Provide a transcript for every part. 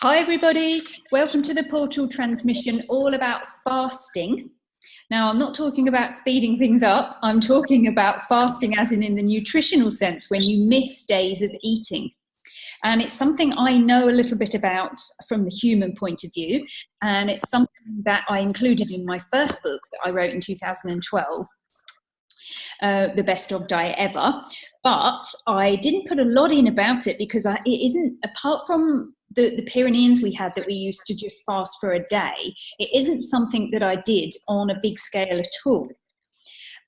Hi everybody, welcome to the PAWTAL transmission all about fasting. Now I'm not talking about speeding things up, I'm talking about fasting as in the nutritional sense, when you miss days of eating. And it's something I know a little bit about from the human point of view, and it's something that I included in my first book that I wrote in 2012. The best dog diet ever, but I didn't put a lot in about it because it isn't, apart from the Pyreneans we had that we used to just fast for a day, it isn't something that I did on a big scale at all.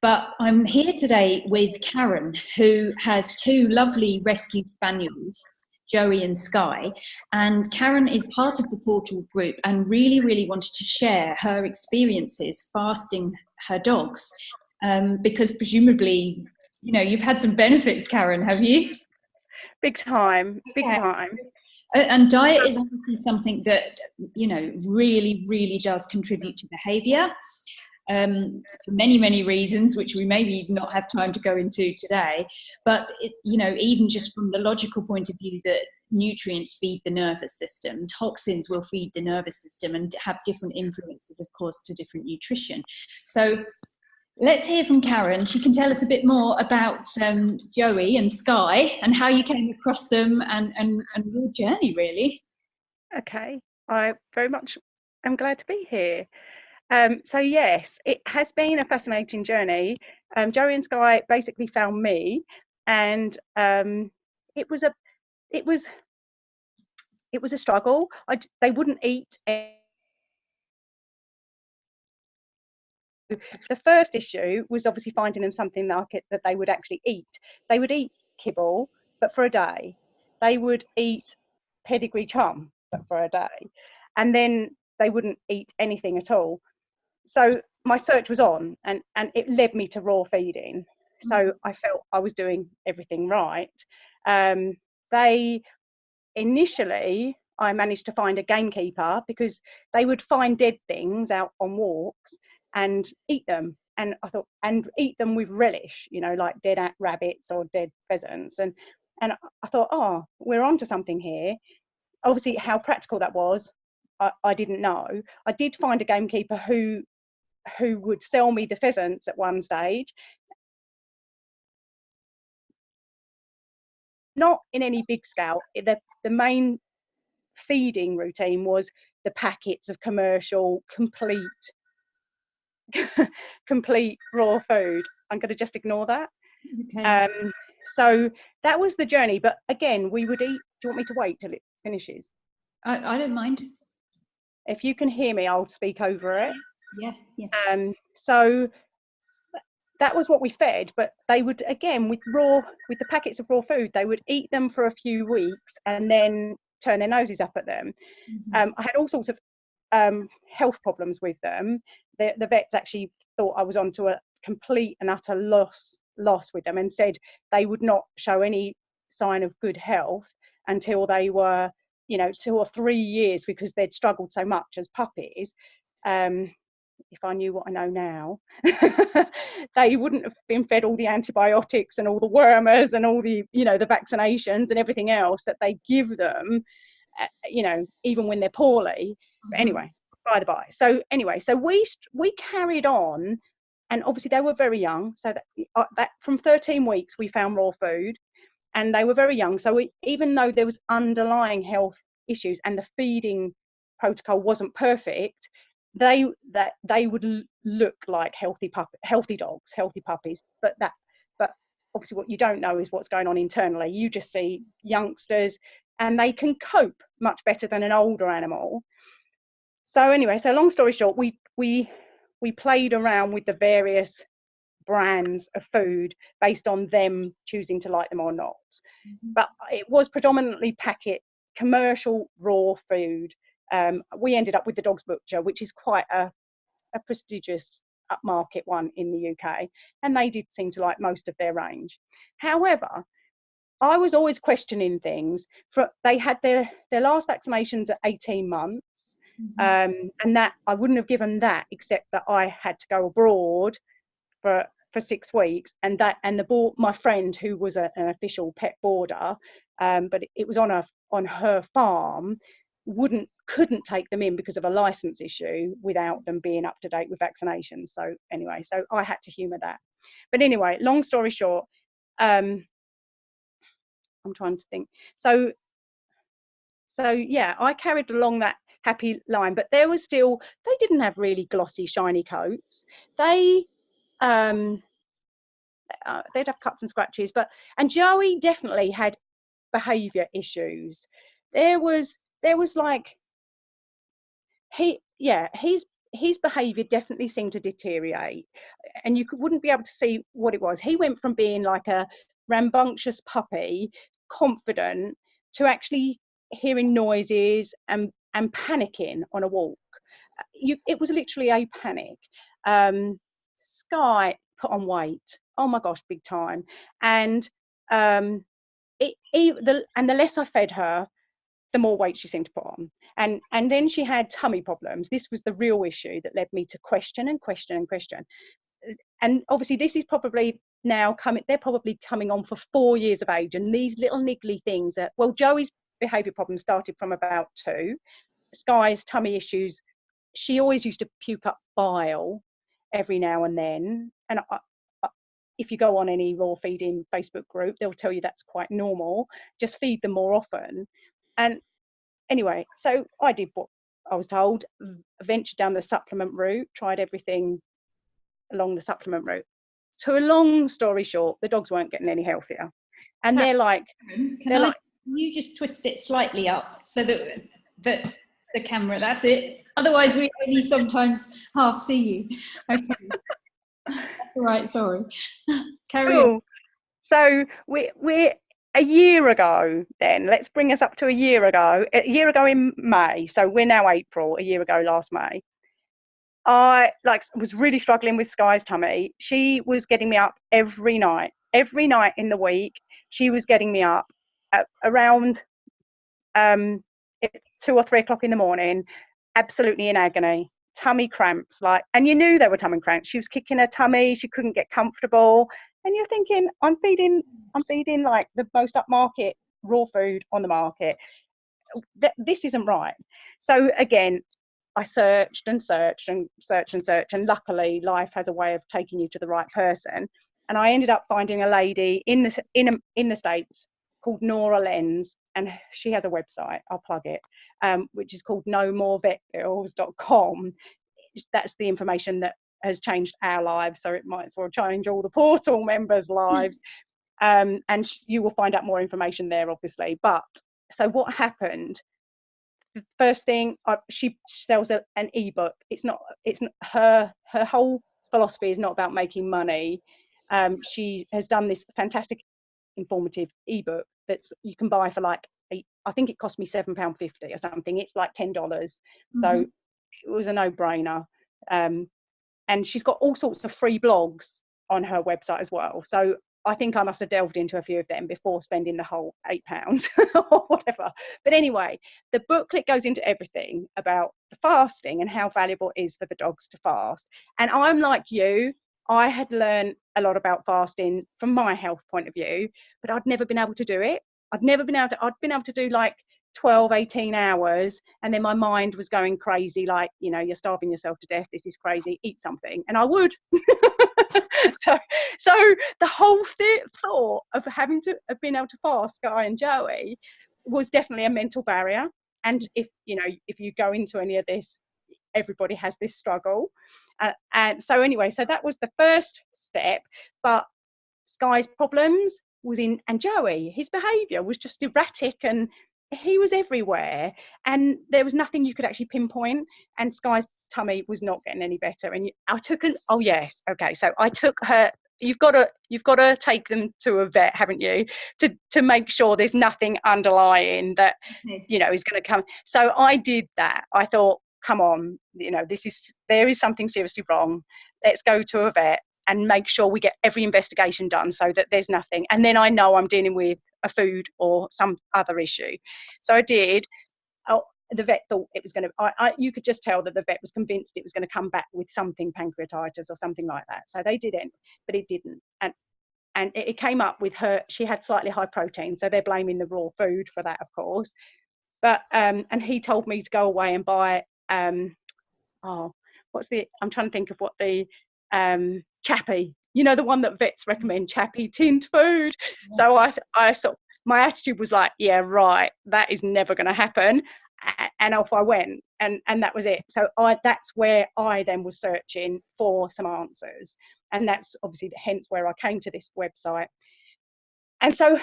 But I'm here today with Karen, who has two lovely rescue spaniels, Joey and Skye, and Karen is part of the PAWTAL group and really wanted to share her experiences fasting her dogs. Because presumably, you know, you've had some benefits, Karen, have you? Big time, big time. And diet is obviously something that, you know, really does contribute to behaviour for many reasons, which we maybe not have time to go into today. But, you know, even just from the logical point of view that nutrients feed the nervous system, toxins will feed the nervous system and have different influences, of course, to different nutrition. So let's hear from Karen. She can tell us a bit more about Joey and Skye and how you came across them and your journey, really. Okay, I very much am glad to be here. So yes, it has been a fascinating journey. Joey and Skye basically found me, and it was a struggle. They wouldn't eat. The first issue was obviously finding them something like it that they would actually eat. They would eat kibble, but for a day. They would eat pedigree chum, but for a day. And then they wouldn't eat anything at all. So my search was on, and it led me to raw feeding. So I felt I was doing everything right. They initially, I managed to find a gamekeeper because they would find dead things out on walks and eat them. And I thought, and eat them with relish, you know, like dead rabbits or dead pheasants. And I thought, oh, we're onto something here. Obviously, how practical that was, I didn't know. I did find a gamekeeper who would sell me the pheasants at one stage. Not in any big scale. The main feeding routine was the packets of commercial complete raw food. I'm going to just ignore that. Okay. So that was the journey. But again, we would eat. Do you want me to wait till it finishes? I don't mind. If you can hear me, I'll speak over it. Yeah. So that was what we fed. But they would, again, with the packets of raw food, they would eat them for a few weeks and then turn their noses up at them. I had all sorts of health problems with them. The vets actually thought I was onto a complete and utter loss with them, and said they would not show any sign of good health until they were, you know, 2 or 3 years, because they'd struggled so much as puppies. If I knew what I know now, they wouldn't have been fed all the antibiotics and all the wormers and all the, you know, the vaccinations and everything else that they give them, you know, even when they're poorly. But anyway, by the by. So anyway, so we carried on, and obviously they were very young. So that from 13 weeks we found raw food, and they were very young. So even though there was underlying health issues and the feeding protocol wasn't perfect, they would look like healthy dogs, healthy puppies. But obviously what you don't know is what's going on internally. You just see youngsters, and they can cope much better than an older animal. So anyway, so long story short, we played around with the various brands of food based on them choosing to like them or not. But it was predominantly packet, commercial raw food. We ended up with the Dog's Butcher, which is quite a prestigious upmarket one in the UK, and they did seem to like most of their range. However, I was always questioning things. They had their last vaccinations at 18 months, and that I wouldn't have given that, except that I had to go abroad for 6 weeks, and my friend, who was an official pet boarder, but it was on her farm, couldn't take them in because of a license issue without them being up to date with vaccinations. So anyway, so I had to humour that. But anyway, long story short, I'm trying to think. So yeah, I carried along that happy line, but there was still, they didn't have really glossy, shiny coats. They'd have cuts and scratches, and Joey definitely had behaviour issues. There was like, his behaviour definitely seemed to deteriorate, and you wouldn't be able to see what it was. He went from being like a rambunctious puppy, confident, to actually hearing noises and panicking on a walk. It was literally a panic. Skye put on weight. Oh my gosh, big time. And the less I fed her, the more weight she seemed to put on. And then she had tummy problems. This was the real issue that led me to question and question and question. And obviously this is probably now they're probably coming on for 4 years of age, and these little niggly things Joey's behaviour problems started from about 2. Skye's tummy issues, she always used to puke up bile every now and then, and if you go on any raw feeding Facebook group, they'll tell you that's quite normal. Just feed them more often. And anyway, so I did what I was told, ventured down the supplement route, tried everything along the supplement route. To a long story short, the dogs weren't getting any healthier. And they're like, can you just twist it slightly up so that the camera, that's it. Otherwise we only sometimes half see you. Okay. That's all right, sorry. Carry on. So we're a year ago then, let's bring us up to a year ago in May. So we're now April, a year ago last May. I was really struggling with Skye's tummy. She was getting me up every night in the week. She was getting me up at around 2 or 3 o'clock in the morning, absolutely in agony, tummy cramps, and you knew there were tummy cramps. She was kicking her tummy, she couldn't get comfortable, and you're thinking, I'm feeding like the most upmarket raw food on the market. This isn't right. So again, I searched and searched and searched and searched, and luckily life has a way of taking you to the right person. And I ended up finding a lady in the States called Nora Lenz, and she has a website, I'll plug it, which is called nomorevetsbills.com. That's the information that has changed our lives, so it might as well change all the PAWTAL members' lives. And you will find out more information there, obviously. But so what happened? The first thing, she sells an ebook. It's not her whole philosophy is not about making money. She has done this fantastic informative ebook that you can buy for I think it cost me £7.50 or something. It's like $10. So it was a no-brainer. And she's got all sorts of free blogs on her website as well. So I think I must have delved into a few of them before spending the whole £8 or whatever. But anyway, the booklet goes into everything about the fasting and how valuable it is for the dogs to fast. And I'm like you, I had learned a lot about fasting from my health point of view, but I'd never been able to do it. I'd been able to do 12, 18 hours, and then my mind was going crazy, you're starving yourself to death, this is crazy, eat something. And I would. so the whole thought of having to have been able to fast Skye and Joey was definitely a mental barrier. And if you go into any of this, everybody has this struggle. And so anyway, so that was the first step. But Skye's problems and Joey, his behaviour was just erratic, and he was everywhere, and there was nothing you could actually pinpoint. And Skye's tummy was not getting any better. And I took so I took her. You've got to take them to a vet, haven't you, to make sure there's nothing underlying that is going to come. So I did that. I thought, come on, there is something seriously wrong. Let's go to a vet and make sure we get every investigation done so that there's nothing. And then I know I'm dealing with a food or some other issue. So I did. The vet thought it was going to, you could just tell that the vet was convinced it was going to come back with something, pancreatitis or something like that. So they didn't, but it didn't. And it came up with her, she had slightly high protein. So they're blaming the raw food for that, of course. But and he told me to go away and buy I'm trying to think of what the chappy, you know, the one that vets recommend, chappy tinned food. So I sort of, my attitude was like, yeah, right, that is never going to happen. And off I went, and that was it. So that's where I then was searching for some answers, and that's obviously hence where I came to this website. And so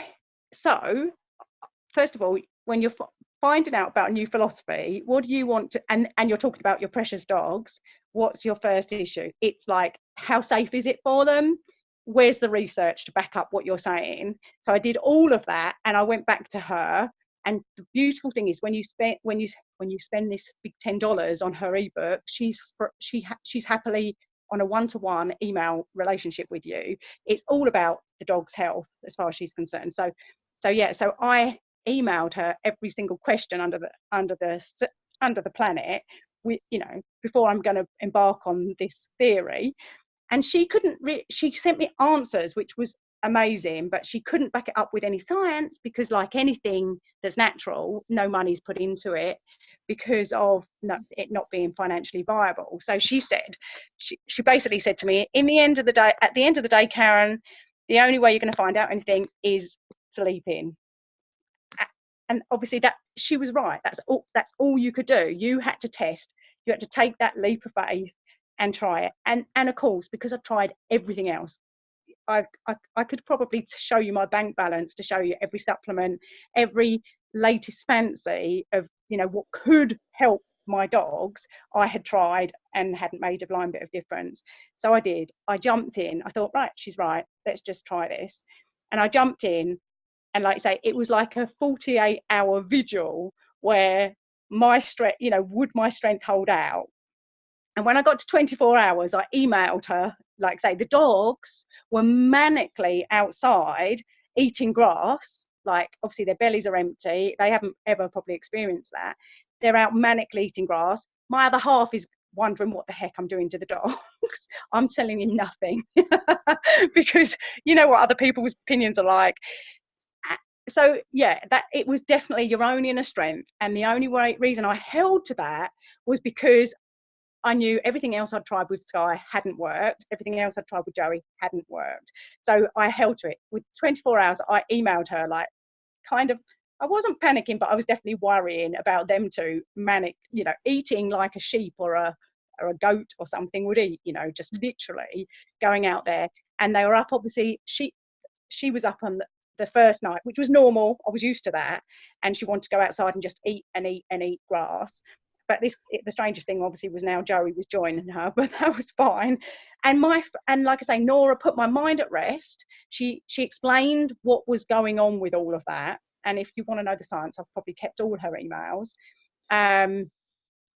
first of all, when you're finding out about a new philosophy, what do you want to, and you're talking about your precious dogs, what's your first issue? It's like, how safe is it for them? Where's the research to back up what you're saying? So I did all of that, and I went back to her. And the beautiful thing is, when you spend this big $10 on her ebook, she's happily on a one-to-one email relationship with you. It's all about the dog's health as far as she's concerned. So I emailed her every single question under the planet, before I'm going to embark on this theory. And she she sent me answers, which was amazing, but she couldn't back it up with any science, because like anything that's natural, no money's put into it because of it not being financially viable. So she basically said to me, at the end of the day, Karen, the only way you're going to find out anything is sleeping. And obviously that she was right. That's all you could do. You had to test. You had to take that leap of faith and try it. And of course, because I've tried everything else, I could probably show you my bank balance to show you every supplement, every latest fancy of what could help my dogs. I had tried and hadn't made a blind bit of difference. So I did. I jumped in. I thought, right, she's right. Let's just try this. And I jumped in. And like I say, it was like a 48-hour vigil where my strength, would my strength hold out? And when I got to 24 hours, I emailed her, like say, the dogs were manically outside eating grass. Like, obviously their bellies are empty. They haven't ever probably experienced that. They're out manically eating grass. My other half is wondering what the heck I'm doing to the dogs. I'm telling him nothing because you know what other people's opinions are like. So yeah, that it was definitely your own inner strength. And the only reason I held to that was because I knew everything else I'd tried with Skye hadn't worked. Everything else I'd tried with Joey hadn't worked. So I held to it. With 24 hours, I emailed her, like, kind of, I wasn't panicking, but I was definitely worrying about them two eating like a sheep or a goat or something would eat, just literally going out there. And they were up, obviously, she was up on the first night, which was normal. I was used to that. And she wanted to go outside and just eat and eat and eat grass. But the strangest thing obviously was now Joey was joining her, but that was fine. And like I say, Nora put my mind at rest. She explained what was going on with all of that. And if you want to know the science, I've probably kept all her emails.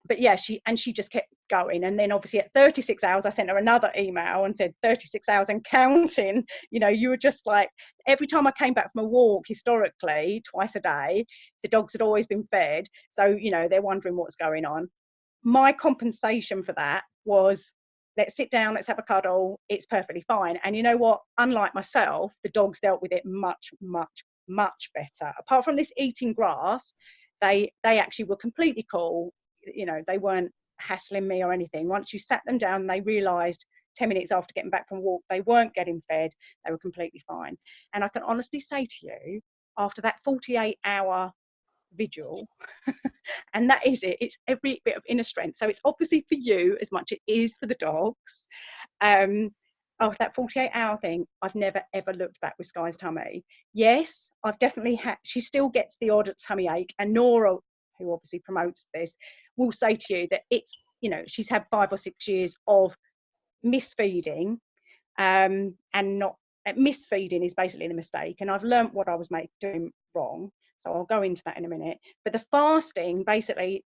But yeah, she just kept going. And then obviously at 36 hours, I sent her another email and said 36 hours and counting. You were just like, every time I came back from a walk, historically, twice a day, the dogs had always been fed. So, they're wondering what's going on. My compensation for that was, let's sit down, let's have a cuddle. It's perfectly fine. And you know what? Unlike myself, the dogs dealt with it much, much, much better. Apart from this eating grass, they actually were completely cool. They weren't hassling me or anything. Once you sat them down, they realised 10 minutes after getting back from walk, they weren't getting fed. They were completely fine. And I can honestly say to you, after that 48-hour vigil, and that is it, it's every bit of inner strength. So it's obviously for you as much as it is for the dogs. That 48-hour thing, I've never ever looked back with Skye's tummy. Yes, I've definitely she still gets the odd tummy ache, and Nora, who obviously promotes this, will say to you that it's, she's had 5 or 6 years of misfeeding, and not misfeeding is basically the mistake. And I've learned what I was doing wrong. So I'll go into that in a minute. But the fasting basically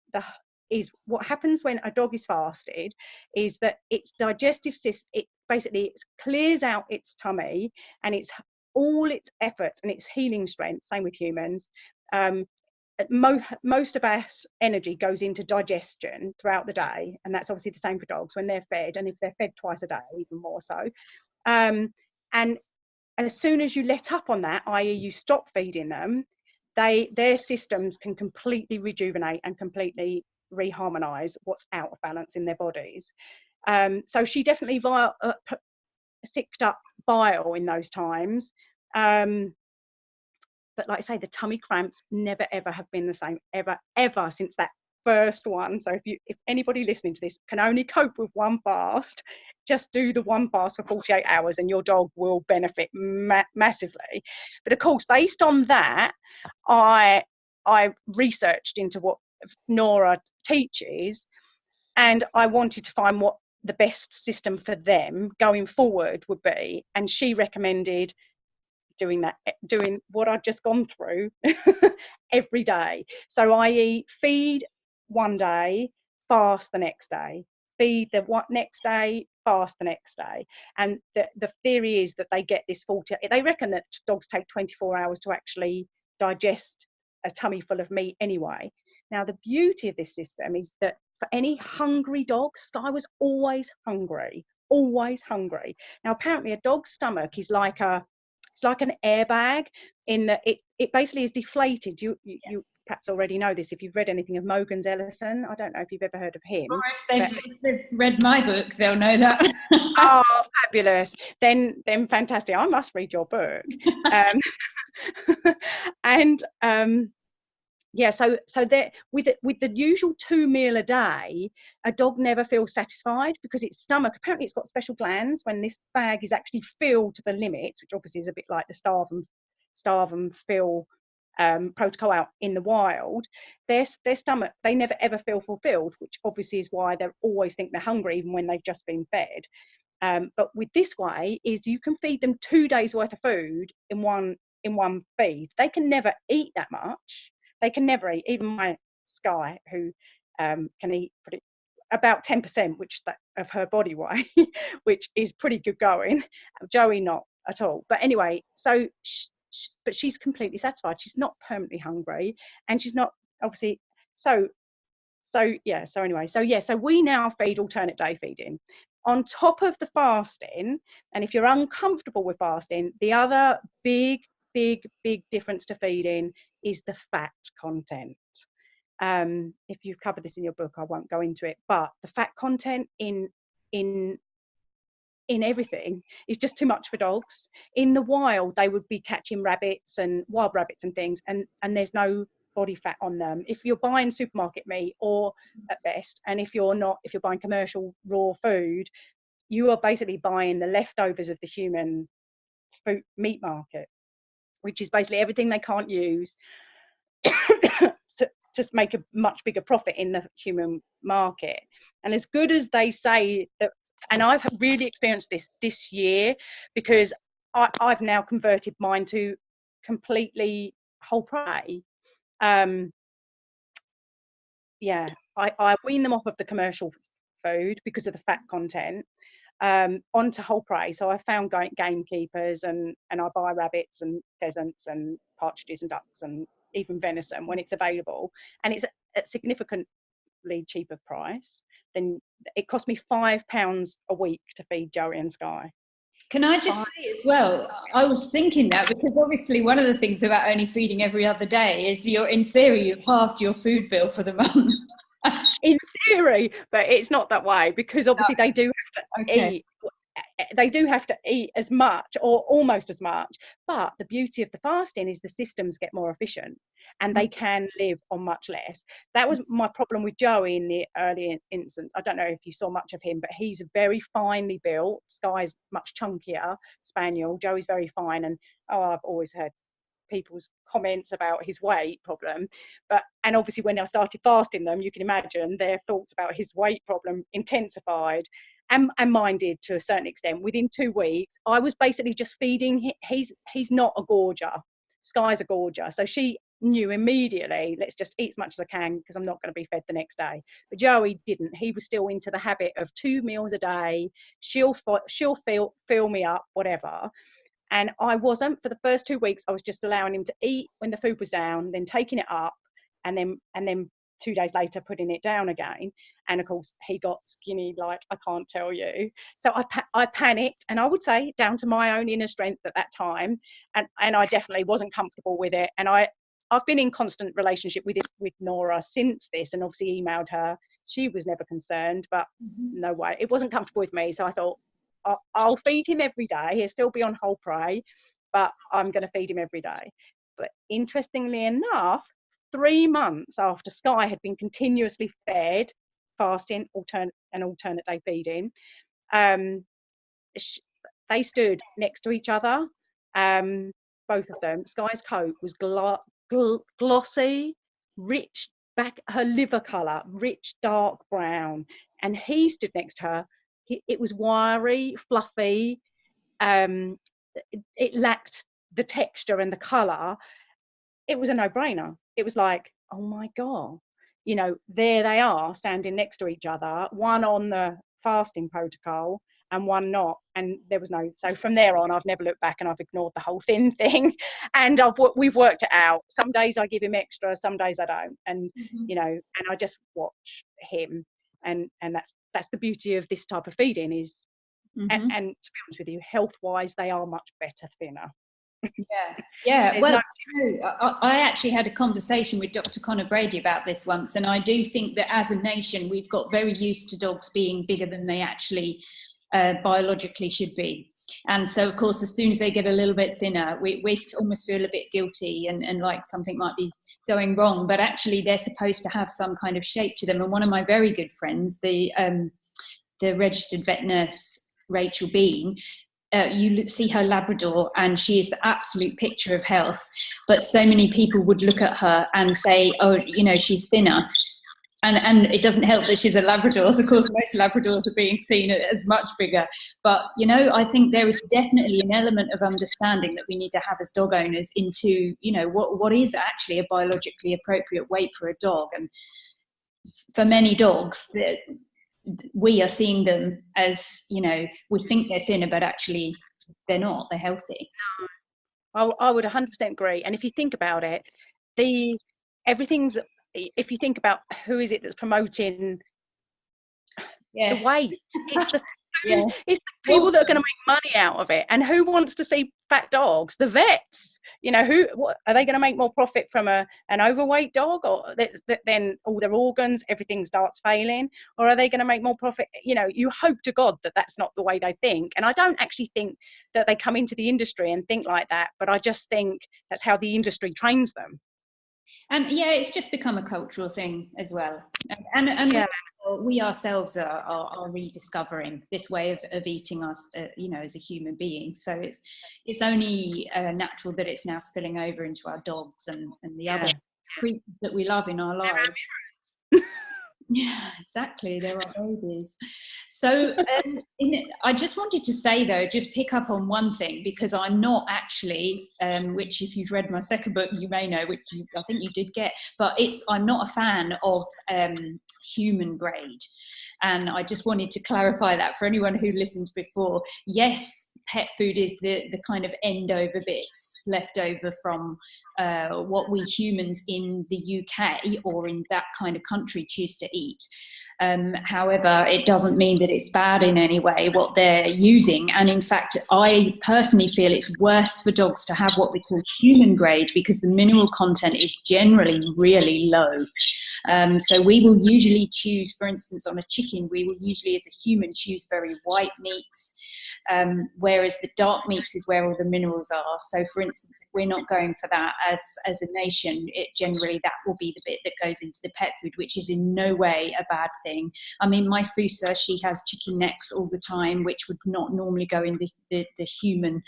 is what happens when a dog is fasted is that its digestive system, it clears out its tummy, and it's all its efforts and its healing strength, same with humans. Most of our energy goes into digestion throughout the day, and that's obviously the same for dogs when they're fed, and if they're fed twice a day, even more so. And as soon as you let up on that, i.e. you stop feeding them, their systems can completely rejuvenate and completely reharmonize what's out of balance in their bodies. So she definitely sicked up bile in those times. But like I say, the tummy cramps never ever have been the same, ever since that first one. So if anybody listening to this can only cope with one fast, just do the one fast for 48 hours and your dog will benefit massively. But of course, based on that, I researched into what Nora teaches, and I wanted to find what the best system for them going forward would be. And she recommended doing what I'd just gone through every day. So i.e. feed one day, fast the next day, feed the next day, fast the next day. And the theory is that they get this 40, they reckon that dogs take 24 hours to actually digest a tummy full of meat anyway. Now the beauty of this system is that for any hungry dog, Skye was always hungry. Now apparently a dog's stomach is like an airbag, in that it basically is deflated. You perhaps already know this if you've read anything of Mogens Ellison. I don't know if you've ever heard of him. Or if they've read my book, they'll know that. Oh, fabulous. Then fantastic. I must read your book. Yeah, so that with the usual 2 meal a day, a dog never feels satisfied, because its stomach, apparently it's got special glands when this bag is actually filled to the limits, which obviously is a bit like the starve and fill protocol out in the wild. Their stomach, they never ever feel fulfilled, which obviously is why they always think they're hungry even when they've just been fed. But with this way is you can feed them 2 days worth of food in one feed. They can never eat that much. They can never eat. Even my Skye, who can eat about 10%, of her body weight, which is pretty good going. Joey not at all. But anyway, so but she's completely satisfied. She's not permanently hungry, and she's not obviously so we now feed alternate day feeding on top of the fasting. And if you're uncomfortable with fasting, the other big difference to feeding is the fat content. If you've covered this in your book, I won't go into it, but the fat content in everything is just too much for dogs. In the wild, they would be catching rabbits and wild rabbits and things, and there's no body fat on them. If you're buying supermarket meat, or at best, and if you're buying commercial raw food, you are basically buying the leftovers of the human food meat market, which is basically everything they can't use to make a much bigger profit in the human market. And as good as they say that, and I've really experienced this year, because I've now converted mine to completely whole prey. I wean them off of the commercial food because of the fat content, onto whole prey. So I found gamekeepers, and I buy rabbits and pheasants and partridges and ducks and even venison when it's available, and it's at significantly cheaper price. Then it cost me £5 a week to feed Joey and Skye. Can I just say as well, I was thinking that because obviously one of the things about only feeding every other day is in theory, you've halved your food bill for the month. In theory, but it's not that way, because obviously they do have to eat. They do have to eat as much, or almost as much. But the beauty of the fasting is the systems get more efficient, and they can live on much less. That was my problem with Joey in the early instance. I don't know if you saw much of him, but he's very finely built. Skye's much chunkier spaniel. Joey's very fine, and I've always heard people's comments about his weight problem, and obviously when I started fasting them, you can imagine their thoughts about his weight problem intensified, and mine did to a certain extent. Within 2 weeks, I was basically just feeding him. He's not a gorger. Skye's a gorger, so she knew immediately, let's just eat as much as I can because I'm not going to be fed the next day. But Joey didn't. He was still into the habit of 2 meals a day. She'll fill me up, whatever. And I wasn't. For the first 2 weeks, I was just allowing him to eat when the food was down, then taking it up, and then 2 days later putting it down again. And of course, he got skinny like I can't tell you. So I panicked, and I would say down to my own inner strength at that time, and I definitely wasn't comfortable with it. And I I've been in constant relationship with Nora since this, and obviously emailed her. She was never concerned, but no way, it wasn't comfortable with me. So I thought, I'll feed him every day. He'll still be on whole prey, but I'm going to feed him every day. But interestingly enough, 3 months after Skye had been continuously fed, fasting, alternate day feeding, they stood next to each other, both of them. Skye's coat was glossy, rich, her liver colour, rich dark brown, and he stood next to her. It was wiry, fluffy. It lacked the texture and the colour. It was a no-brainer. It was like, oh my God, you know, there they are standing next to each other, one on the fasting protocol and one not. And there was no, so from there on, I've never looked back, and I've ignored the whole thin thing. And we've worked it out. Some days I give him extra, some days I don't. And, you know, and I just watch him. And that's the beauty of this type of feeding is, and to be honest with you, health-wise, they are much better thinner. Yeah. Well, I actually had a conversation with Dr. Conor Brady about this once, and I do think that as a nation, we've got very used to dogs being bigger than they actually biologically should be. And so, of course, as soon as they get a little bit thinner, we almost feel a bit guilty and like something might be going wrong. But actually, they're supposed to have some kind of shape to them. And one of my very good friends, the registered vet nurse, Rachel Bean, you see her Labrador and she is the absolute picture of health, but so many people would look at her and say, oh, you know, she's thinner, and it doesn't help that she's a Labrador. So of course most Labradors are being seen as much bigger, but you know, I think there is definitely an element of understanding that we need to have as dog owners into, you know, what is actually a biologically appropriate weight for a dog. And for many dogs, we are seeing them as, you know, we think they're thinner, but actually they're not, they're healthy. I would 100% agree. And if you think about it, if you think about who is it that's promoting the weight, it's the it's the people that are going to make money out of it. And who wants to see fat dogs? The vets. You know, what are they going to make more profit from an overweight dog, or then all their organs, everything starts failing? Or are they going to make more profit? You know, you hope to God that that's not the way they think. And I don't actually think that they come into the industry and think like that, but I just think that's how the industry trains them. And yeah, it's just become a cultural thing as well. And we ourselves are rediscovering this way of eating us, you know, as a human being. So it's only natural that it's now spilling over into our dogs and the other creatures that we love in our lives. Yeah, exactly. There are babies. So I just wanted to say, though, just pick up on one thing, because I'm not actually, which if you've read my second book, you may know, which I think you did get, but I'm not a fan of human grade. And I just wanted to clarify that for anyone who listened before. Yes, pet food is the kind of end over bits left over from what we humans in the UK or in that kind of country choose to eat. However, it doesn't mean that it's bad in any way what they're using. And in fact, I personally feel it's worse for dogs to have what we call human grade, because the mineral content is generally really low. So we will usually choose, for instance, on a chicken, we will usually as a human choose very white meats, whereas the dark meats is where all the minerals are. So for instance, if we're not going for that as a nation, that will be the bit that goes into the pet food, which is in no way a bad thing. I mean, my Fusa, she has chicken necks all the time, which would not normally go in the human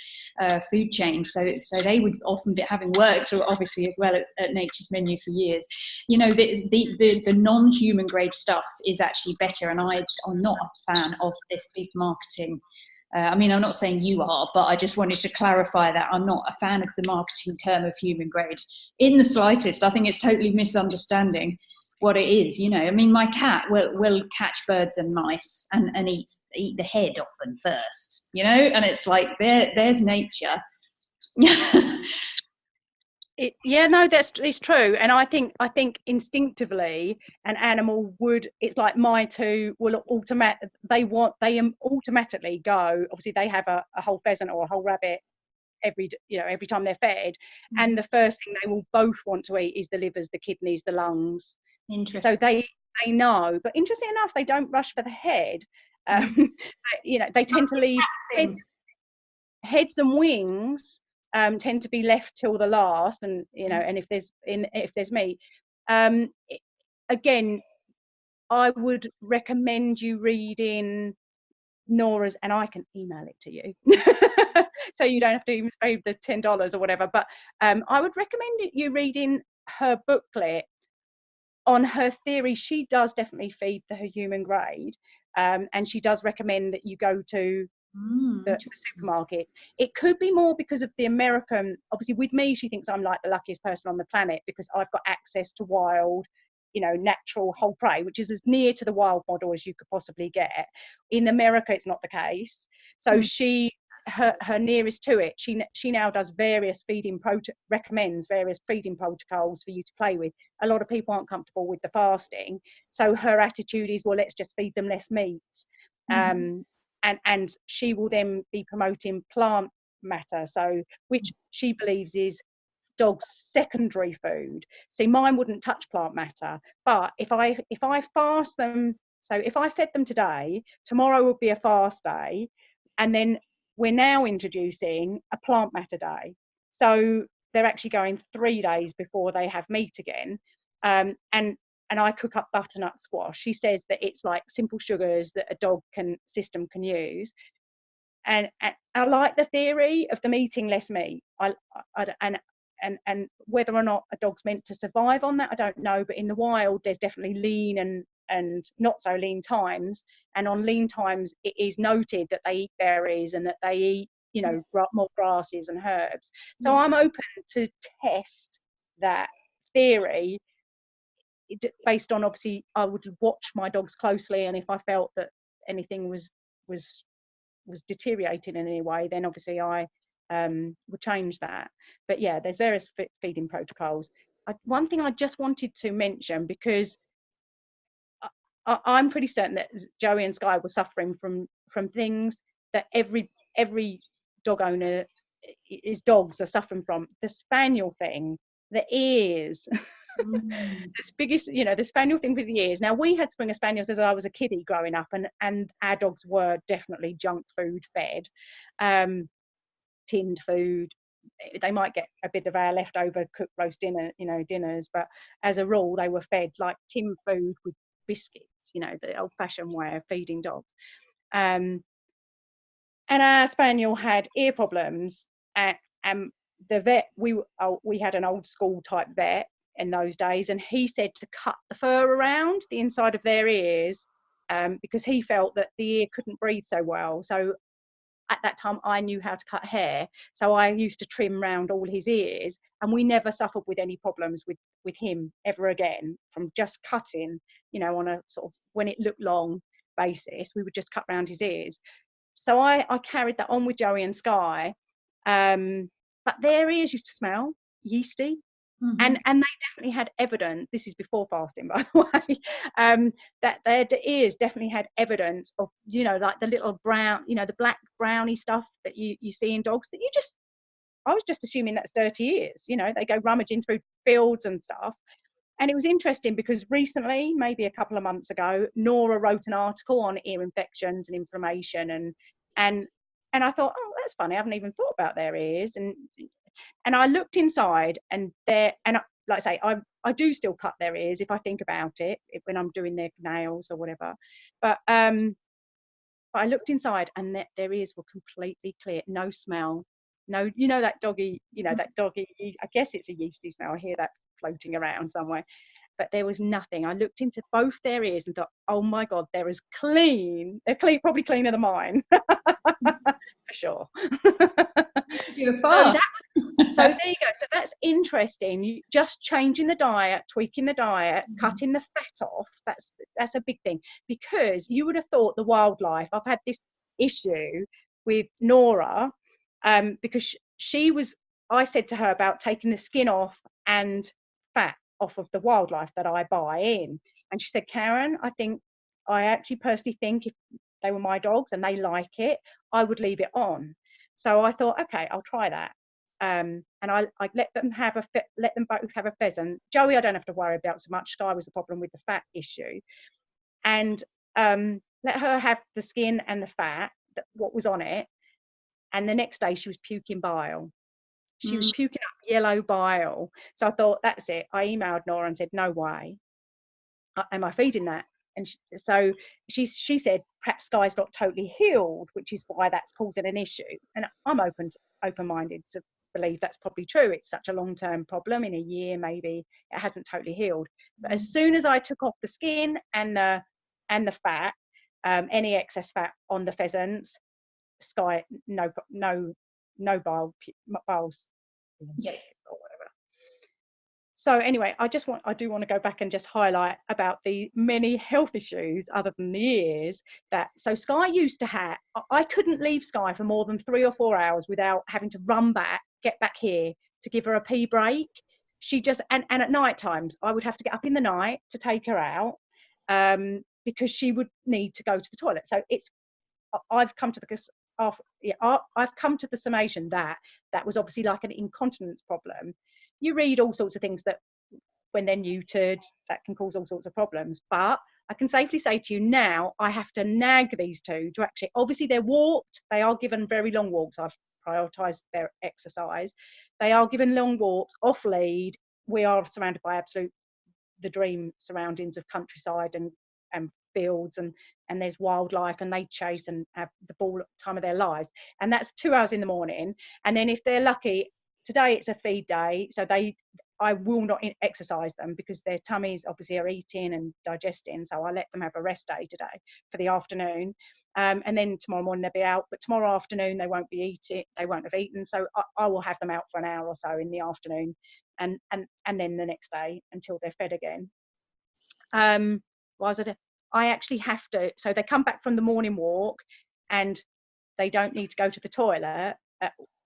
food chain. So they would often be, having worked obviously as well at Nature's Menu for years, you know, the non-human grade stuff is actually better. And I'm not a fan of this big marketing. I mean, I'm not saying you are, but I just wanted to clarify that I'm not a fan of the marketing term of human grade in the slightest. I think it's totally misunderstanding what it is. You know, I mean, my cat will catch birds and mice and eat the head often first, you know, and it's like there's nature. It's true. And I think instinctively an animal would, it's like my two will automatically go, obviously they have a whole pheasant or a whole rabbit every time they're fed. And the first thing they will both want to eat is the livers, the kidneys, the lungs. Interesting. So they know. But interesting enough, they don't rush for the head. They tend to leave heads and wings tend to be left till the last, and and if there's meat, again, I would recommend you reading Nora's, and I can email it to you, so you don't have to even pay the $10 or whatever. But I would recommend you reading her booklet on her theory. She does definitely feed her human grade, and she does recommend that you go to the supermarket. It could be more because of the American. Obviously, with me, she thinks I'm like the luckiest person on the planet because I've got access to wild, natural whole prey, which is as near to the wild model as you could possibly get. In America, it's not the case. So her nearest to it, she now does recommends various feeding protocols for you to play with. A lot of people aren't comfortable with the fasting, so her attitude is, well, let's just feed them less meat. And she will then be promoting plant matter, so which she believes is dogs' secondary food. See, mine wouldn't touch plant matter, but if I fast them, so if I fed them today, tomorrow would be a fast day, and then we're now introducing a plant matter day. So they're actually going 3 days before they have meat again. And I cook up butternut squash. She says that it's like simple sugars that a dog system can use. And I like the theory of them eating less meat. And whether or not a dog's meant to survive on that, I don't know. But in the wild, there's definitely lean and not so lean times. And on lean times, it is noted that they eat berries and that they eat, more grasses and herbs. So I'm open to test that theory based on, obviously, I would watch my dogs closely, and if I felt that anything was deteriorating in any way, then obviously I would change that. But yeah, there's various feeding protocols. One thing I just wanted to mention, because I'm pretty certain that Joey and Skye were suffering from things that every dog owner, his dogs are suffering from. The spaniel thing, the ears. This biggest, the spaniel thing with the ears. Now, we had Springer Spaniels as I was a kiddie growing up, and our dogs were definitely junk food fed, tinned food. They might get a bit of our leftover cooked roast dinner, dinners, but as a rule, they were fed like tin food with biscuits, the old-fashioned way of feeding dogs. And our spaniel had ear problems, and the vet, we had an old school type vet in those days, and he said to cut the fur around the inside of their ears, because he felt that the ear couldn't breathe so well. So at that time, I knew how to cut hair, so I used to trim round all his ears, and we never suffered with any problems with him ever again from just cutting, on a sort of, when it looked long basis, we would just cut round his ears. So I carried that on with Joey and Skye, but their ears used to smell yeasty. And they definitely had evidence, this is before fasting, by the way, that their ears definitely had evidence of, like the little brown, the black browny stuff that you see in dogs that I was just assuming that's dirty ears. They go rummaging through fields and stuff. And it was interesting because recently, maybe a couple of months ago, Nora wrote an article on ear infections and inflammation, and I thought, oh, that's funny, I haven't even thought about their ears. And I looked inside, and like I say, I do still cut their ears if I think about it, when I'm doing their nails or whatever. But I looked inside, and their ears were completely clear, no smell, no, that doggy, I guess it's a yeasty smell. I hear that floating around somewhere. But there was nothing. I looked into both their ears and thought, oh my God, they're as clean. They're clean, probably cleaner than mine. For sure. You're fast. So there you go. So that's interesting. You just changing the diet, tweaking the diet, cutting the fat off. That's a big thing, because you would have thought the wildlife. I've had this issue with Nora, because I said to her about taking the skin off and fat off of the wildlife that I buy in, and she said, Karen, I actually personally think if they were my dogs and they like it, I would leave it on. So I thought, okay, I'll try that. And I let them both have a pheasant. Joey, I don't have to worry about so much. Skye was the problem with the fat issue, and let her have the skin and the fat, what was on it. And the next day she was puking bile. She was puking up yellow bile. So I thought, that's it. I emailed Nora and said, no way am I feeding that. And so she said, perhaps Skye's not totally healed, which is why that's causing an issue. And I'm open-minded to believe that's probably true. It's such a long-term problem. In a year, maybe it hasn't totally healed. But as soon as I took off the skin and the fat, any excess fat on the pheasants, Skye, no biles, Yes. or whatever. So anyway, I do want to go back and just highlight about the many health issues other than the ears so Skye used to have. I couldn't leave Skye for more than 3 or 4 hours without having to run back, get back here to give her a pee break. She just, and at night times, I would have to get up in the night to take her out because she would need to go to the toilet. So I've come to the summation that was obviously like an incontinence problem. You read all sorts of things that when they're neutered, that can cause all sorts of problems. But I can safely say to you now, I have to nag these two to actually, obviously they're walked, they are given very long walks. I've prioritised their exercise. They are given long walks, off lead. We are surrounded by the dream surroundings of countryside and fields and there's wildlife, and they chase and have the ball time of their lives. And that's 2 hours in the morning. And then if they're lucky, today it's a feed day, so I will not exercise them because their tummies obviously are eating and digesting. So I let them have a rest day today for the afternoon. And then tomorrow morning they'll be out, but tomorrow afternoon they won't have eaten. So I will have them out for an hour or so in the afternoon and then the next day until they're fed again. I actually have to, so they come back from the morning walk and they don't need to go to the toilet,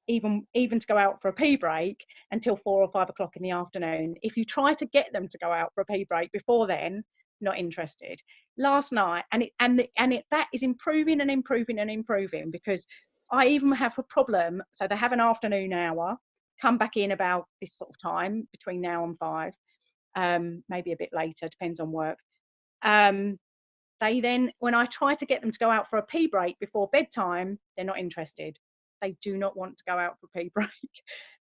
even to go out for a pee break until 4 or 5 o'clock in the afternoon. If you try to get them to go out for a pee break before then, not interested. Last night, that is improving and improving and improving, because I even have a problem. So they have an afternoon hour, come back in about this sort of time between now and 5, maybe a bit later, depends on work. They then, when I try to get them to go out for a pee break before bedtime, they're not interested. They do not want to go out for a pee break.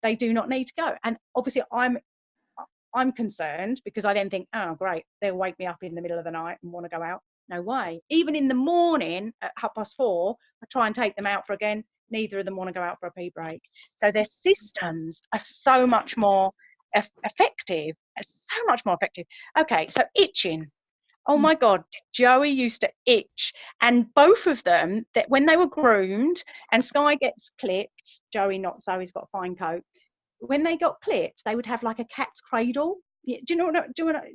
They do not need to go. And obviously I'm concerned, because I then think, oh great, they'll wake me up in the middle of the night and want to go out. No way. Even in the morning at 4:30, I try and take them out for again. Neither of them want to go out for a pee break. So their systems are so much more effective. It's so much more effective. Okay, so itching. Oh my God, Joey used to itch. And both of them, that when they were groomed, and Skye gets clipped, Joey not so, he's got a fine coat. When they got clipped, they would have like a cat's cradle. Do you know what,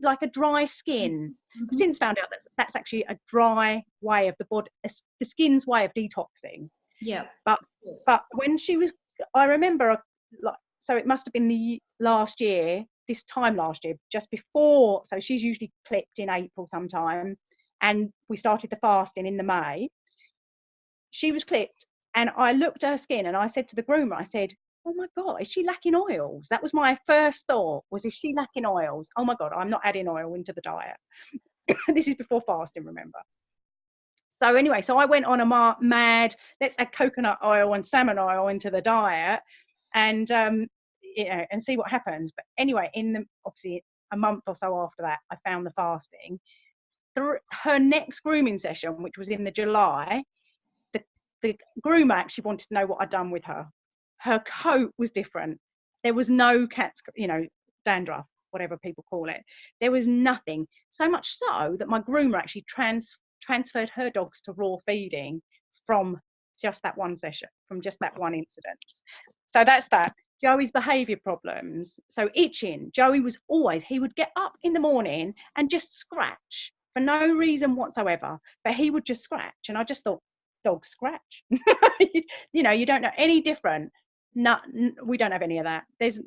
like a dry skin? I've since found out that that's actually a dry way of the body, the skin's way of detoxing. Yeah. But when she was, I remember, so it must have been this time last year, just before, so she's usually clipped in April sometime, and we started the fasting in the May. She was clipped, and I looked at her skin and I said to the groomer, I said, oh my God, is she lacking oils? That was my first thought, is she lacking oils? Oh my God, I'm not adding oil into the diet. This is before fasting, remember. So anyway, so I went on a mad, let's add coconut oil and salmon oil into the diet, and and see what happens. But anyway, obviously a month or so after that, I found the fasting. Her next grooming session, which was in the July, the groomer actually wanted to know what I'd done with her. Her coat was different. There was no cat's, dandruff, whatever people call it. There was nothing. So much so that my groomer actually transferred her dogs to raw feeding from just that one session, from just that one incident. So that's that. Joey's behaviour problems. So itching. Joey was always, he would get up in the morning and just scratch for no reason whatsoever, but he would just scratch. And I just thought, dogs scratch. You don't know any different. No, we don't have any of that. There's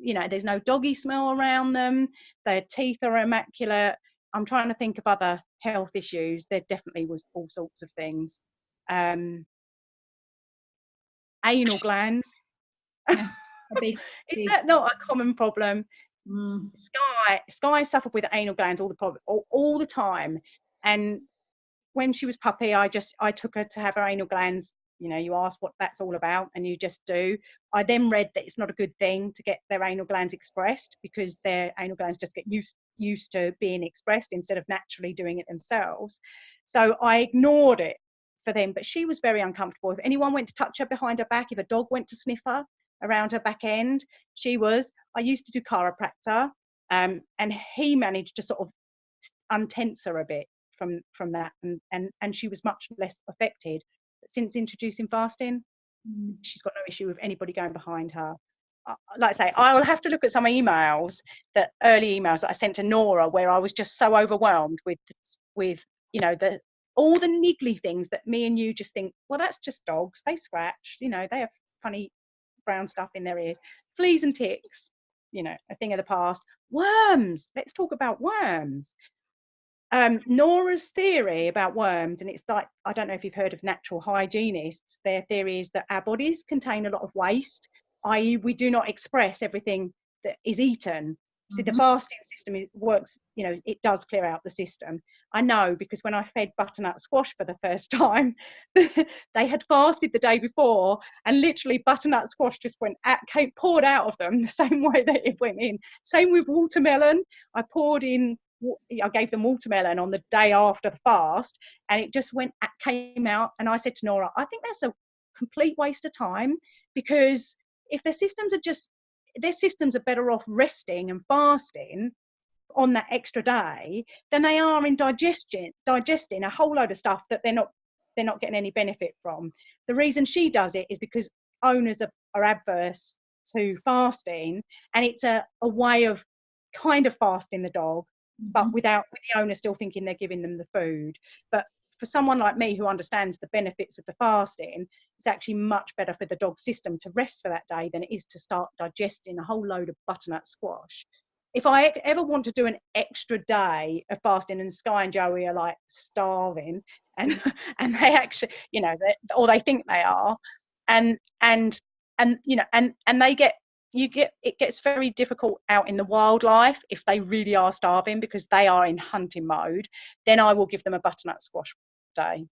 no doggy smell around them. Their teeth are immaculate. I'm trying to think of other health issues. There definitely was all sorts of things. anal glands. Yeah, a big, Is big. that not a common problem? Mm. Skye suffered with anal glands all the time, and when she was puppy, I took her to have her anal glands. You know, you ask what that's all about, and you just do. I then read that it's not a good thing to get their anal glands expressed, because their anal glands just get used to being expressed instead of naturally doing it themselves. So I ignored it for them, but she was very uncomfortable. If anyone went to touch her behind her back, if a dog went to sniff her around her back end, I used to do chiropractor, and he managed to sort of untense her a bit from that, and she was much less affected. But since introducing fasting, she's got no issue with anybody going behind her. Like I say, I will have to look at some emails, early emails that I sent to Nora, where I was just so overwhelmed with you know, all the niggly things that me and you just think, well, that's just dogs, they scratch, you know, they have funny brown stuff in their ears. Fleas and ticks, you know, a thing of the past. Worms, let's talk about worms. Nora's theory about worms, and it's like, I don't know if you've heard of natural hygienists, their theory is that our bodies contain a lot of waste, i.e. we do not express everything that is eaten. See, the fasting system works, you know, it does clear out the system. I know, because when I fed butternut squash for the first time, they had fasted the day before, and literally butternut squash just poured out of them the same way that it went in. Same with watermelon. I gave them watermelon on the day after the fast, and it just came out. And I said to Nora, I think that's a complete waste of time, because if their systems are better off resting and fasting on that extra day than they are in digesting a whole load of stuff that they're not getting any benefit from. The reason she does it is because owners are adverse to fasting, and it's a way of kind of fasting the dog, but with the owner still thinking they're giving them the food. But for someone like me who understands the benefits of the fasting, it's actually much better for the dog system to rest for that day than it is to start digesting a whole load of butternut squash. If I ever want to do an extra day of fasting, and Skye and Joey are like starving, and they actually, you know, or they think they are, and you know, and it gets very difficult out in the wildlife if they really are starving, because they are in hunting mode. Then I will give them a butternut squash day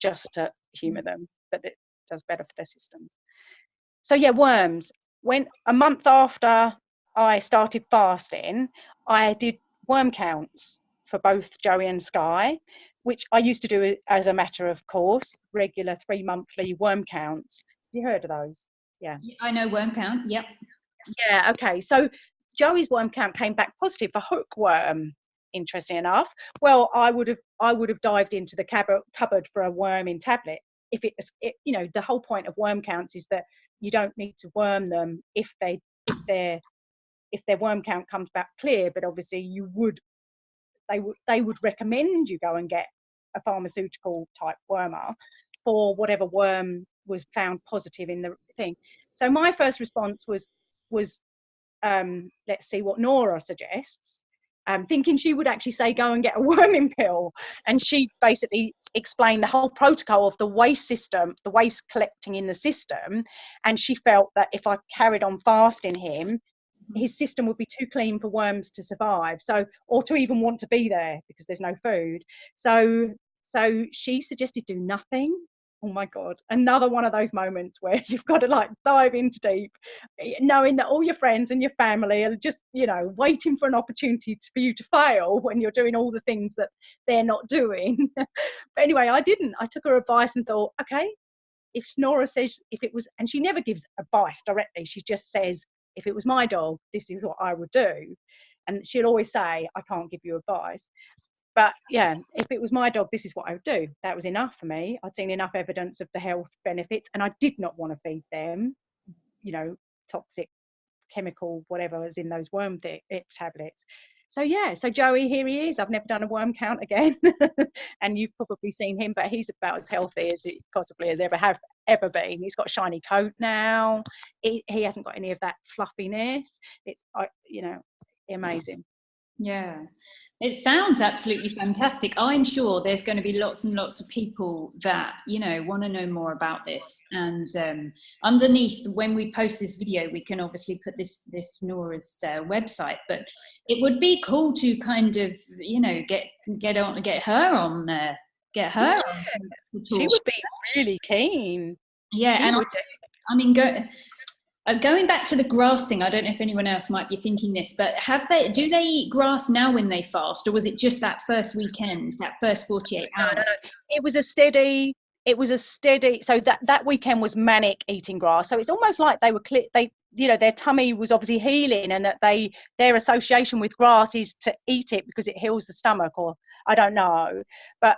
just to humour them, but it does better for their systems. So yeah, worms. When a month after I started fasting, I did worm counts for both Joey and Skye, which I used to do as a matter of course, regular 3-monthly worm counts. Have you heard of those? Yeah. I know worm count. Yep. Yeah. Okay. So Joey's worm count came back positive for hookworm. Interesting enough. Well, I would have dived into the cupboard for a worming tablet if you know, the whole point of worm counts is that you don't need to worm them if their worm count comes back clear. But obviously, they would recommend you go and get a pharmaceutical type wormer for whatever worm was found positive in the thing. So my first response was let's see what Nora suggests, thinking she would actually say go and get a worming pill, and she basically explained the whole protocol of the waste collecting in the system, and she felt that if I carried on fasting him, his system would be too clean for worms to survive, or to even want to be there, because there's no food. So she suggested do nothing. Oh my God, another one of those moments where you've got to like dive into deep, knowing that all your friends and your family are just, you know, waiting for an opportunity for you to fail when you're doing all the things that they're not doing. But anyway, I didn't. I took her advice and thought, okay, if Nora says, if it was, and she never gives advice directly, she just says, if it was my dog, this is what I would do. And she'll always say, I can't give you advice. But yeah, if it was my dog, this is what I would do. That was enough for me. I'd seen enough evidence of the health benefits, and I did not want to feed them, you know, toxic chemical, whatever is in those worm tablets. So yeah, so Joey, here he is. I've never done a worm count again. And you've probably seen him, but he's about as healthy as he possibly has ever been. He's got a shiny coat now. He hasn't got any of that fluffiness. It's, you know, amazing. Yeah. It sounds absolutely fantastic. I'm sure there's going to be lots and lots of people that, you know, want to know more about this. And underneath, when we post this video, we can obviously put this Nora's website. But it would be cool to kind of, you know, get her on to talk. She would be really keen. Yeah, and I mean, going back to the grass thing, I don't know if anyone else might be thinking this, but do they eat grass now when they fast, or was it just that first weekend, that first 48 hours? No. It was a steady, so that weekend was manic eating grass. So it's almost like they were you know, their tummy was obviously healing, and that their association with grass is to eat it because it heals the stomach, or I don't know. But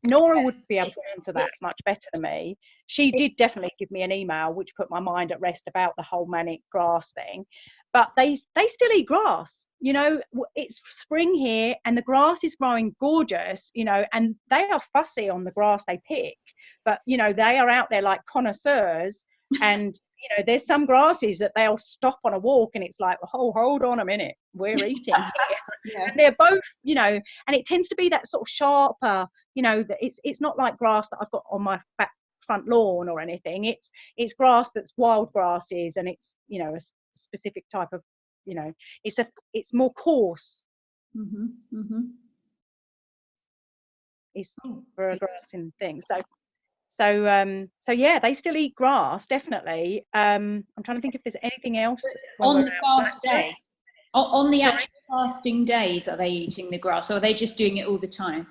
Nora would be able to answer that much better than me. She did definitely give me an email, which put my mind at rest about the whole manic grass thing. But they still eat grass. You know, it's spring here and the grass is growing gorgeous, you know, and they are fussy on the grass they pick. But, you know, they are out there like connoisseurs. And, you know, there's some grasses that they'll stop on a walk and it's like, oh, hold on a minute, we're eating here. Yeah. And they're both, you know, and it tends to be that sort of sharper, you know, that it's not like grass that I've got on my front lawn or anything. It's grass that's wild grasses, and it's, you know, a specific type of, you know, it's more coarse. It's for a grassing thing. So yeah, they still eat grass, definitely. I'm trying to think if there's anything else on the fast days. On the actual fasting days, are they eating the grass, or are they just doing it all the time?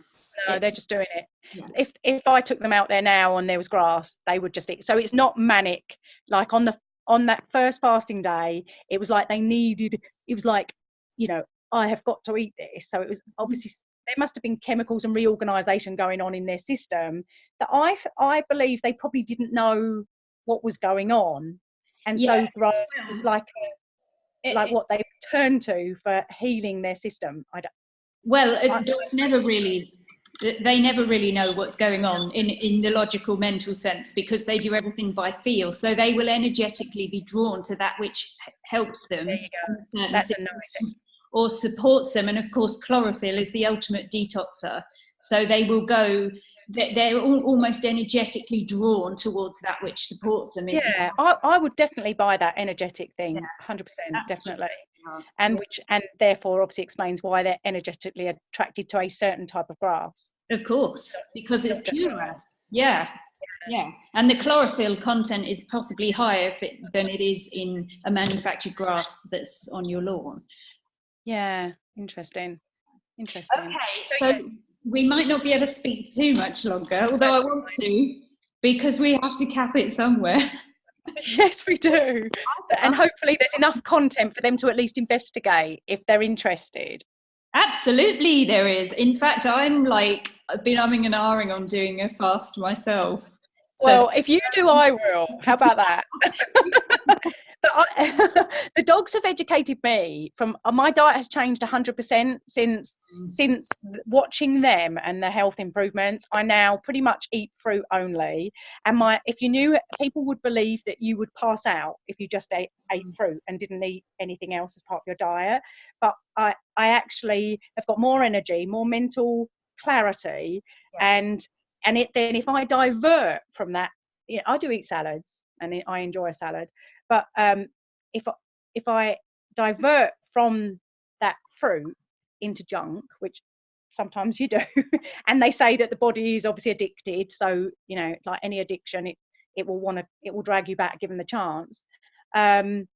No, they're just doing it. Yeah. If I took them out there now and there was grass, they would just eat. So it's not manic. Like on that first fasting day, it was like it was like, you know, I have got to eat this. So it was obviously, there must have been chemicals and reorganization going on in their system that I believe they probably didn't know what was going on. And so grass was like what they turn to for healing their system. Dogs never really, they never really know what's going on in the logical mental sense, because they do everything by feel. So they will energetically be drawn to that which helps them. There you go. That's nice. Or supports them. And of course, chlorophyll is the ultimate detoxer. So they will go, they're almost energetically drawn towards that which supports them. Yeah, I would definitely buy that energetic thing, 100%, definitely. And therefore obviously explains why they're energetically attracted to a certain type of grass. Of course, because it's purer. Yeah. And the chlorophyll content is possibly higher than it is in a manufactured grass that's on your lawn. Yeah, interesting. Okay, so we might not be able to speak too much longer, although I want to, because we have to cap it somewhere. Yes, we do. And hopefully there's enough content for them to at least investigate if they're interested. Absolutely there is. In fact, I've been umming and ahhing on doing a fast myself. Well, if you do, I will. How about that? The dogs have educated me. My diet has changed 100% since watching them and the health improvements. I now pretty much eat fruit only. And if you knew, people would believe that you would pass out if you just ate fruit and didn't eat anything else as part of your diet. But I actually have got more energy, more mental clarity, and then if I divert from that, you know, I do eat salads and I enjoy a salad, but if I divert from that fruit into junk, which sometimes you do, and they say that the body is obviously addicted, so, you know, like any addiction, it will drag you back given the chance. I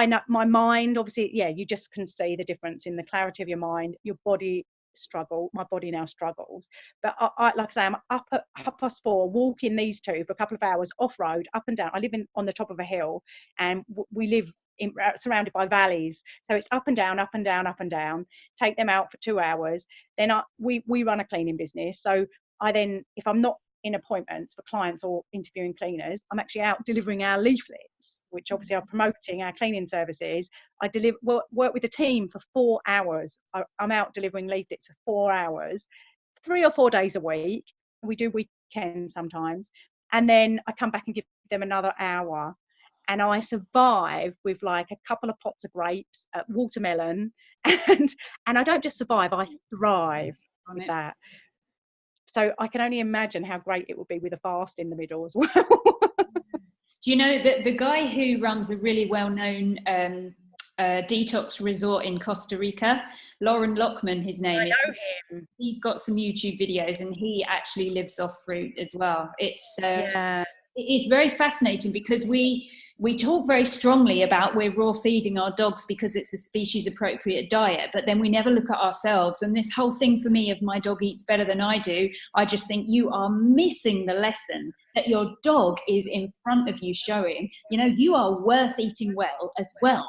know my mind, obviously, you just can see the difference in the clarity of your mind. Your body my body now struggles, but like I say, I'm up at 4:30 walking these two for a couple of hours off road, up and down. I live on the top of a hill, and we live surrounded by valleys, so it's up and down, up and down, up and down. Take them out for 2 hours. Then we run a cleaning business, so if I'm not in appointments for clients or interviewing cleaners, I'm actually out delivering our leaflets, which obviously are promoting our cleaning services. I work with a team for 4 hours. I'm out delivering leaflets for 4 hours, 3 or 4 days a week. We do weekends sometimes. And then I come back and give them another hour. and I survive with like a couple of pots of grapes, watermelon, and I don't just survive, I thrive with that. So I can only imagine how great it would be with a fast in the middle as well. Do you know that the guy who runs a really well-known detox resort in Costa Rica, Lauren Lockman, his name is. I know him. He's got some YouTube videos, and he actually lives off fruit as well. It's it is very fascinating, because we talk very strongly about we're raw feeding our dogs because it's a species appropriate diet, but then we never look at ourselves. And this whole thing for me of my dog eats better than I do, I just think you are missing the lesson that your dog is in front of you showing, you know, you are worth eating well as the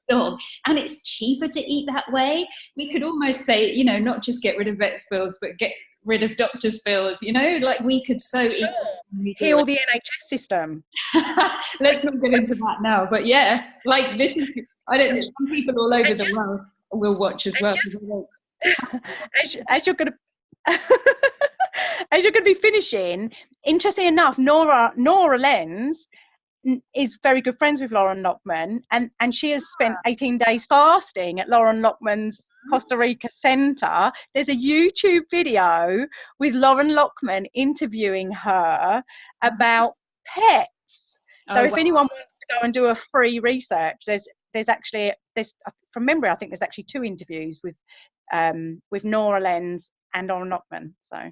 dog. And it's cheaper to eat that way. We could almost say, you know, not just get rid of vet's bills, but get rid of doctor's bills, you know, like we could heal the NHS system. Let's not get into that now, but yeah, like this is, I don't know, some people all over the world will watch as well. As you're going to as you're going to be finishing, interestingly enough, Nora Lenz is very good friends with Lauren Lockman, and she has spent 18 days fasting at Lauren Lockman's Costa Rica center. There's a YouTube video with Lauren Lockman interviewing her about pets. So if anyone wants to go and do a free research, there's actually from memory, I think there's actually 2 interviews with Nora Lenz and Lauren Lockman. So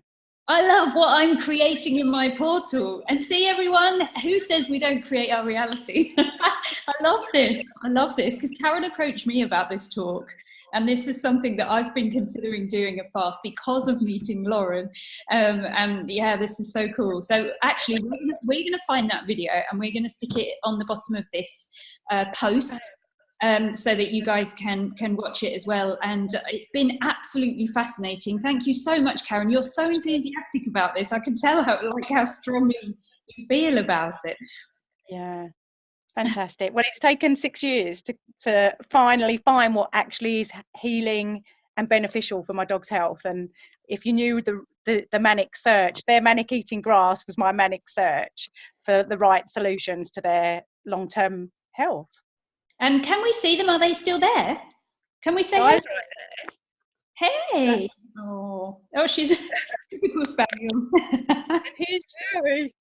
I love what I'm creating in my portal. And see, everyone, who says we don't create our reality? I love this because Karen approached me about this talk. And this is something that I've been considering doing a fast because of meeting Lauren. And yeah, this is so cool. So actually, we're gonna find that video, and we're gonna stick it on the bottom of this post. So that you guys can watch it as well. And it's been absolutely fascinating. Thank you so much, Karen. You're so enthusiastic about this. I can tell how strongly you feel about it. Yeah, fantastic. Well, it's taken 6 years to finally find what actually is healing and beneficial for my dog's health. And if you knew the manic search, their manic eating grass was my manic search for the right solutions to their long-term health. And can we see them? Are they still there? Can we say hey? Right there. Hey! Oh, she's a typical spaniel. And here's Joey.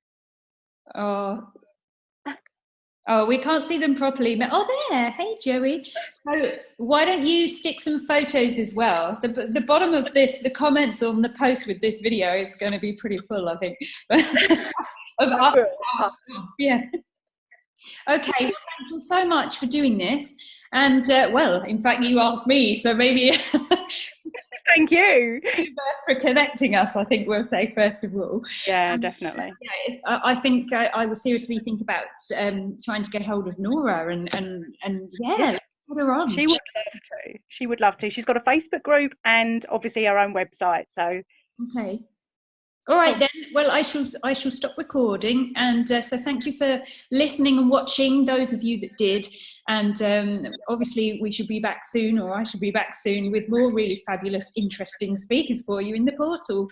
Oh, we can't see them properly. Oh, there. Hey, Joey. So why don't you stick some photos as well? The bottom of this, the comments on the post with this video is going to be pretty full, I think. of our stuff. Yeah. Okay, well, thank you so much for doing this. And well, in fact, you asked me, so maybe thank you for connecting us, I think we'll say, first of all. Yeah, definitely. Yeah, I think I will seriously think about trying to get hold of Nora and yeah, let's get her on. She would love to. She's got a Facebook group and obviously her own website. So okay. All right then. Well, I shall stop recording, and so thank you for listening and watching, those of you that did. And obviously, we should be back soon, or I should be back soon with more really fabulous, interesting speakers for you in the portal.